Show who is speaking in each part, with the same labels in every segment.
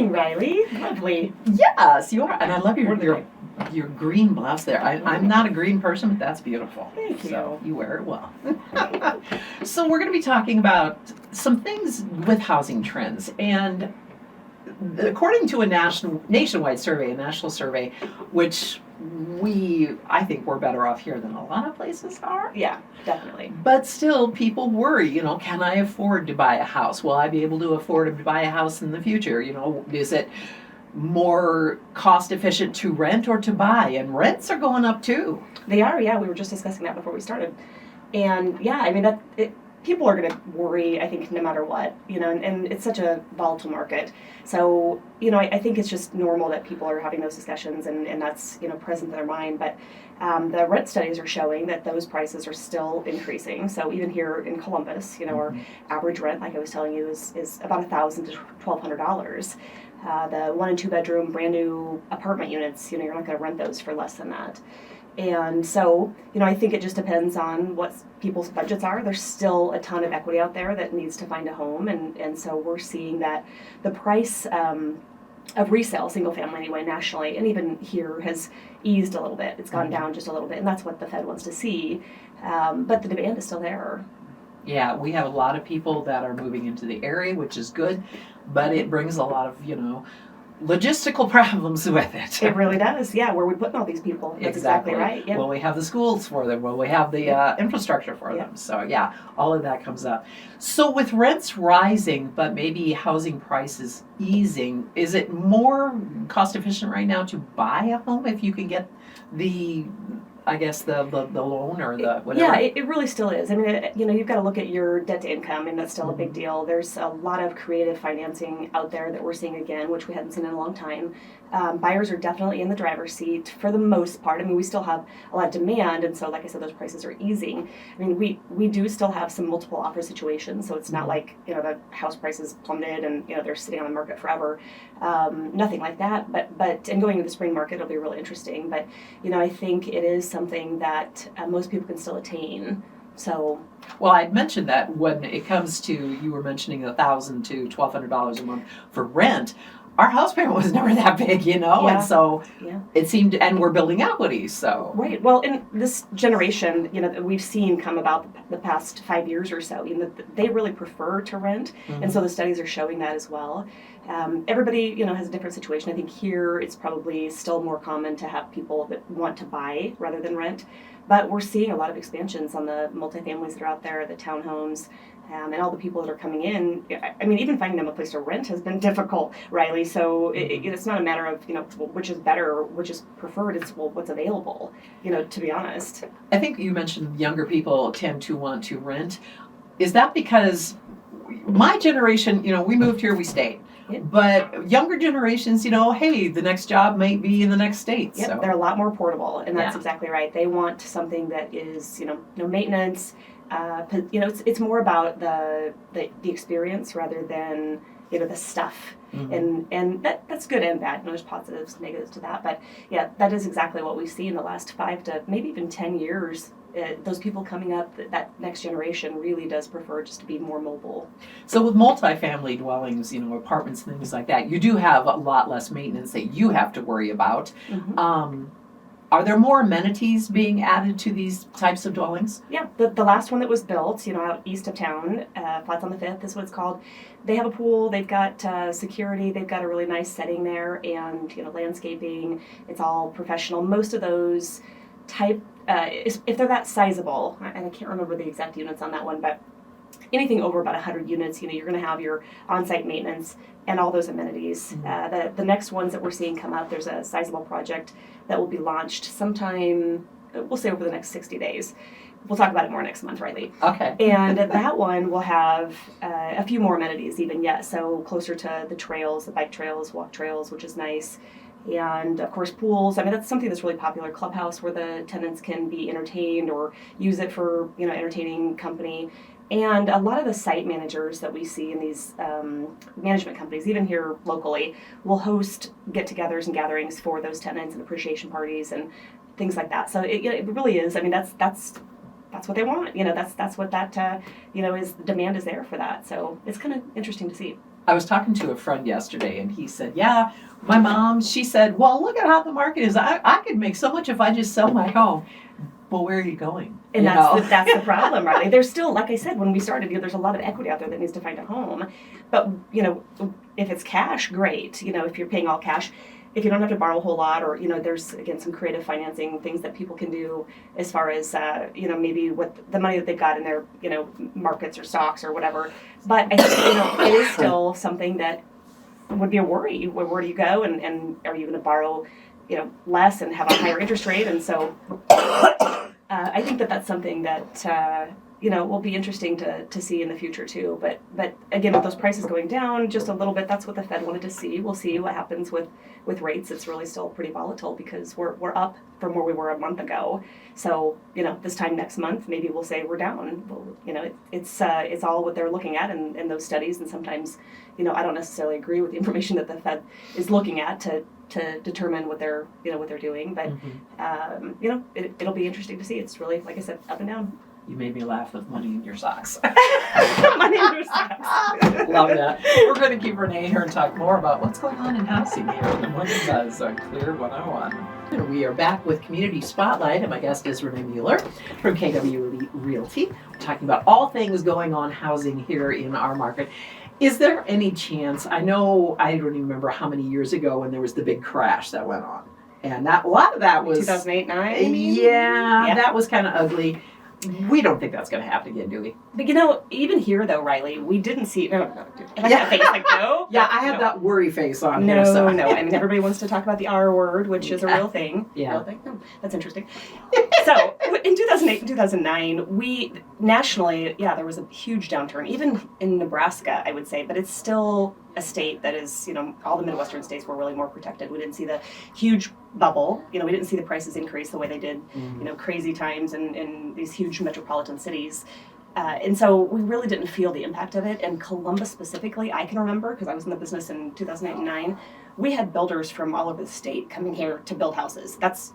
Speaker 1: morning, Riley. Lovely.
Speaker 2: Yes, you are. And I love your green blouse there. I'm not a green person, but that's beautiful.
Speaker 1: Thank you.
Speaker 2: So you wear it well. So we're going to be talking about some things with housing trends. And according to a nationwide survey, a national survey, which I think we're better off here than a lot of places are.
Speaker 1: Yeah, definitely.
Speaker 2: But still, people worry, can I afford to buy a house? Will I be able to afford to buy a house in the future? Is it more cost efficient to rent or to buy? And rents are going up too.
Speaker 1: They are, yeah. We were just discussing that before we started. And yeah, I mean, people are going to worry, I think, no matter what, and it's such a volatile market. So, I think it's just normal that people are having those discussions and that's, present in their mind. But the rent studies are showing that those prices are still increasing. So even here in Columbus, our average rent, like I was telling you, is about $1,000 to $1,200. The 1 and 2 bedroom brand new apartment units, you're not going to rent those for less than that. And so, I think it just depends on what people's budgets are. There's still a ton of equity out there that needs to find a home. And so we're seeing that the price of resale, single family anyway, nationally, and even here has eased a little bit. It's gone down just a little bit, and that's what the Fed wants to see. But the demand is still there.
Speaker 2: Yeah, we have a lot of people that are moving into the area, which is good, but it brings a lot of, logistical problems with it.
Speaker 1: It really does, yeah. Where are we putting all these people? That's exactly right. Yeah.
Speaker 2: Will we have the schools for them? Will we have the infrastructure for them? So yeah, all of that comes up. So with rents rising, but maybe housing prices easing, is it more cost efficient right now to buy a home if you can get the loan or the whatever?
Speaker 1: Yeah, it really still is. I mean, you've got to look at your debt to income, and that's still a big deal. There's a lot of creative financing out there that we're seeing again, which we hadn't seen in a long time. Buyers are definitely in the driver's seat for the most part. I mean, we still have a lot of demand, and so, like I said, those prices are easing. I mean, we do still have some multiple offer situations, so it's not like, the house prices plummeted and, they're sitting on the market forever. Nothing like that, but and going into the spring market, it'll be really interesting. But, I think it is something that most people can still attain. So,
Speaker 2: well, I mentioned that when it comes to, you were mentioning $1,000 to $1,200 a month for rent. Our house payment was never that big,
Speaker 1: Yeah.
Speaker 2: And so it seemed, and we're building equity, so.
Speaker 1: Right. Well, in this generation, that we've seen come about the past 5 years or so, they really prefer to rent, and so the studies are showing that as well. Everybody, has a different situation. I think here it's probably still more common to have people that want to buy rather than rent, but we're seeing a lot of expansions on the multifamilies that are out there, the townhomes. And all the people that are coming in, I mean, even finding them a place to rent has been difficult, Riley. So it's not a matter of, which is better, which is preferred. It's, what's available, to be honest.
Speaker 2: I think you mentioned younger people tend to want to rent. Is that because my generation, we moved here, we stayed. Yep. But younger generations, hey, the next job might be in the next state.
Speaker 1: Yep,
Speaker 2: so.
Speaker 1: They're a lot more portable, and that's exactly right. They want something that is, no maintenance. It's more about the experience rather than the stuff, and that's good and bad. There's positives, negatives to that, but yeah, that is exactly what we see in the last 5 to maybe even 10 years. Those people coming up, that next generation really does prefer just to be more mobile.
Speaker 2: So with multifamily dwellings, apartments and things like that, you do have a lot less maintenance that you have to worry about. Are there more amenities being added to these types of dwellings?
Speaker 1: Yeah, the last one that was built, out east of town, Flats on the Fifth is what it's called. They have a pool, they've got security, they've got a really nice setting there, and landscaping. It's all professional. Most of those type, if they're that sizable, and I can't remember the exact units on that one, but anything over about 100 units, you're going to have your on-site maintenance and all those amenities. The next ones that we're seeing come up, there's a sizable project that will be launched sometime, we'll say over the next 60 days. We'll talk about it more next month, Riley.
Speaker 2: Okay.
Speaker 1: And that one will have a few more amenities even yet, so closer to the trails, the bike trails, walk trails, which is nice. And of course pools. I mean, that's something that's really popular. Clubhouse where the tenants can be entertained or use it for entertaining company. And a lot of the site managers that we see in these management companies, even here locally, will host get-togethers and gatherings for those tenants and appreciation parties and things like that. So it really is. I mean, that's what they want. That's what that is. The demand is there for that. So it's kind of interesting to see.
Speaker 2: I was talking to a friend yesterday, and he said, yeah, my mom, she said, well, look at how the market is. I could make so much if I just sell my home. Well, where are you going?
Speaker 1: And that's the problem, right? There's still, like I said, when we started, there's a lot of equity out there that needs to find a home. But, if it's cash, great. If you're paying all cash, if you don't have to borrow a whole lot, or, there's, again, some creative financing things that people can do as far as, maybe with the money that they've got in their, markets or stocks or whatever. But I think, it is still something that would be a worry. Where do you go? And are you going to borrow, less and have a higher interest rate? And so I think that's something that, will be interesting to see in the future too. But again, with those prices going down just a little bit, that's what the Fed wanted to see. We'll see what happens with rates. It's really still pretty volatile because we're up from where we were a month ago. So, this time next month, maybe we'll say we're down. Well, it's all what they're looking at in those studies. And sometimes, I don't necessarily agree with the information that the Fed is looking at to determine what they're doing. But, it'll be interesting to see. It's really, like I said, up and down.
Speaker 2: You made me laugh with money in your socks.
Speaker 1: Money in your socks.
Speaker 2: Love that. We're going to keep Renee here and talk more about what's going on in housing here and what it does on KLIR 101. And we are back with Community Spotlight, and my guest is Renee Mueller from kwELITE Realty. We're talking about all things going on housing here in our market. Is there any chance, I don't even remember how many years ago when there was the big crash that went on. And a lot of that was
Speaker 1: 2008-9.
Speaker 2: Yeah, that was kind of ugly. We don't think that's going to happen again, do we?
Speaker 1: But even here, though, Riley, we didn't see. No. I had a face like no.
Speaker 2: Yeah, I had that worry face on.
Speaker 1: No,
Speaker 2: here, so.
Speaker 1: no. I mean, everybody wants to talk about the R word, which is a real thing.
Speaker 2: Yeah.
Speaker 1: Real thing. Oh, that's interesting. So, in 2008 and 2009, we nationally, there was a huge downturn, even in Nebraska, I would say, but it's still a state that is, all the Midwestern states were really more protected. We didn't see the huge bubble. We didn't see the prices increase the way they did, crazy times in these huge metropolitan cities. And so we really didn't feel the impact of it. And Columbus specifically, I can remember, because I was in the business in 2008 and 2009, we had builders from all over the state coming here to build houses. That's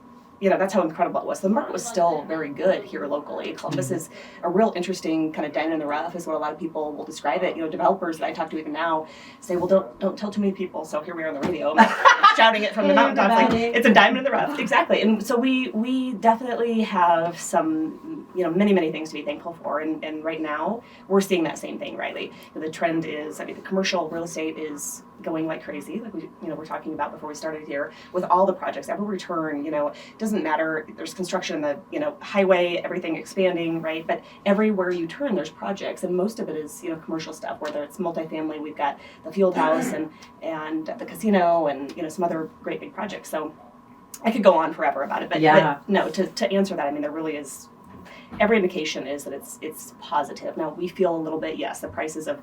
Speaker 1: how incredible it was. The market was still very good here locally. Columbus is a real interesting kind of diamond in the rough, is what a lot of people will describe it. Developers that I talk to even now say, well, don't tell too many people. So here we are on the radio, shouting it from the mountaintops, like it's a diamond in the rough. Exactly. And so we definitely have some, many, many things to be thankful for. And right now we're seeing that same thing, Riley. The trend is, the commercial real estate is going like crazy, like we we're talking about before we started here, with all the projects, every return, doesn't matter, there's construction in the, highway, everything expanding, right? But everywhere you turn, there's projects, and most of it is, commercial stuff, whether it's multifamily, we've got the field house and the casino and, some other great big projects. So I could go on forever about it, but no, to answer that, there really is, every indication is that it's positive. Now we feel a little bit, yes, the prices of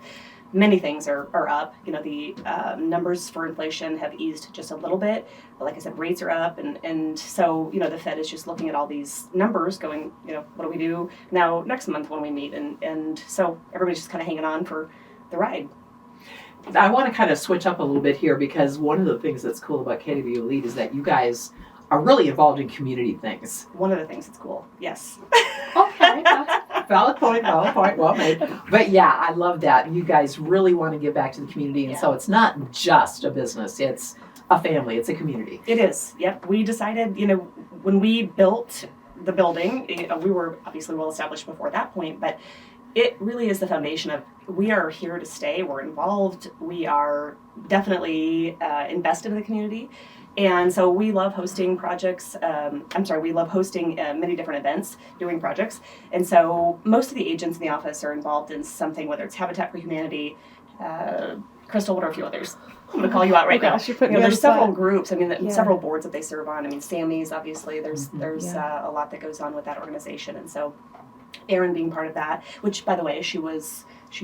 Speaker 1: many things are up. The numbers for inflation have eased just a little bit. But like I said, rates are up. And so, the Fed is just looking at all these numbers going, what do we do now next month when we meet? And so everybody's just kind of hanging on for the ride.
Speaker 2: I want to kind of switch up a little bit here, because one of the things that's cool about kwELITE is that you guys are really involved in community things.
Speaker 1: One of the things that's cool, yes.
Speaker 2: Okay, valid point, well made. But yeah, I love that. You guys really want to give back to the community, and so it's not just a business, it's a family, it's a community.
Speaker 1: It is, yep. We decided, when we built the building, we were obviously well established before that point, but it really is the foundation of, we are here to stay, we're involved, we are definitely invested in the community. And so we love hosting projects, we love hosting many different events, doing projects. And so most of the agents in the office are involved in something, whether it's Habitat for Humanity, Crystal, what are a few others? I'm going to call you out right now. There's several groups, several boards that they serve on. Sammy's, obviously, there's a lot that goes on with that organization. And so Erin being part of that, which, by the way, she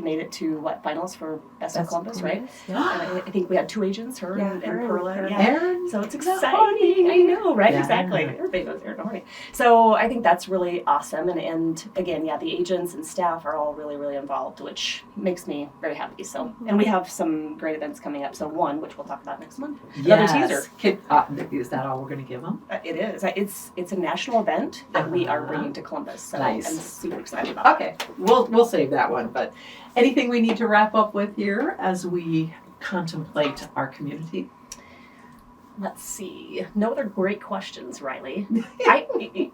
Speaker 1: made it to finals for Best of Columbus, right? Yeah. And I think we had two agents, her and Perla. Yeah. Erin. So it's exciting. I know, right? Yeah. Exactly. Everybody knows Erin Horny. So I think that's really awesome. And again, the agents and staff are all really, really involved, which makes me very happy. So, and we have some great events coming up. So one, which we'll talk about next month. Another teaser.
Speaker 2: Is that all we're going to give them?
Speaker 1: It is. It's a national event that we are bringing to Columbus. So
Speaker 2: nice.
Speaker 1: I'm super excited about.
Speaker 2: Okay, we'll save that one. But anything we need to wrap up with here as we contemplate our community?
Speaker 1: Let's see. No other great questions, Riley.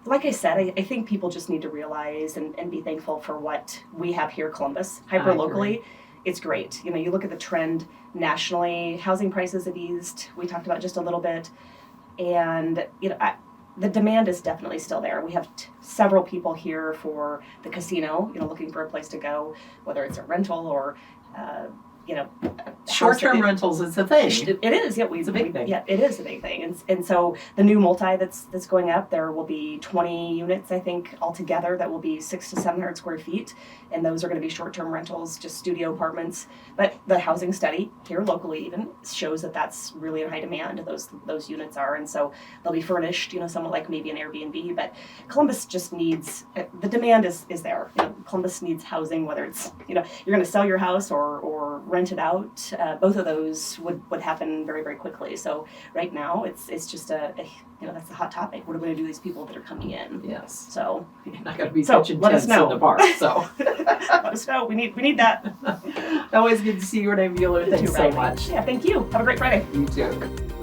Speaker 1: Like I said, I think people just need to realize and be thankful for what we have here, Columbus, hyper locally. It's great. You know, you look at the trend nationally, housing prices have eased. We talked about just a little bit, and you know, the demand is definitely still there. We have several people here for the casino, you know, looking for a place to go, whether it's a rental or, you know,
Speaker 2: short-term rentals is a thing.
Speaker 1: It is, yeah.
Speaker 2: It's a big thing.
Speaker 1: Yeah, it is a big thing. And so the new multi that's going up, there will be 20 units, I think, altogether that will be 600 to 700 square feet. And those are going to be short-term rentals, just studio apartments. But the housing study here locally even shows that that's really in high demand, those units are. And so they'll be furnished, you know, somewhat like maybe an Airbnb. But Columbus just needs, the demand is there. You know, Columbus needs housing, whether it's, you know, you're going to sell your house or rent it out. Both of those would happen very, very quickly. So right now it's just you know, that's the hot topic. What are we going to do with these people that are coming in?
Speaker 2: Yes.
Speaker 1: So
Speaker 2: you're not going to be
Speaker 1: so
Speaker 2: pitching
Speaker 1: let us
Speaker 2: tents
Speaker 1: know.
Speaker 2: in the park. So
Speaker 1: let us know. We need that.
Speaker 2: always good to see you, Renee Mueller. Thanks so much.
Speaker 1: Yeah, thank you. Have a great Friday.
Speaker 2: You too.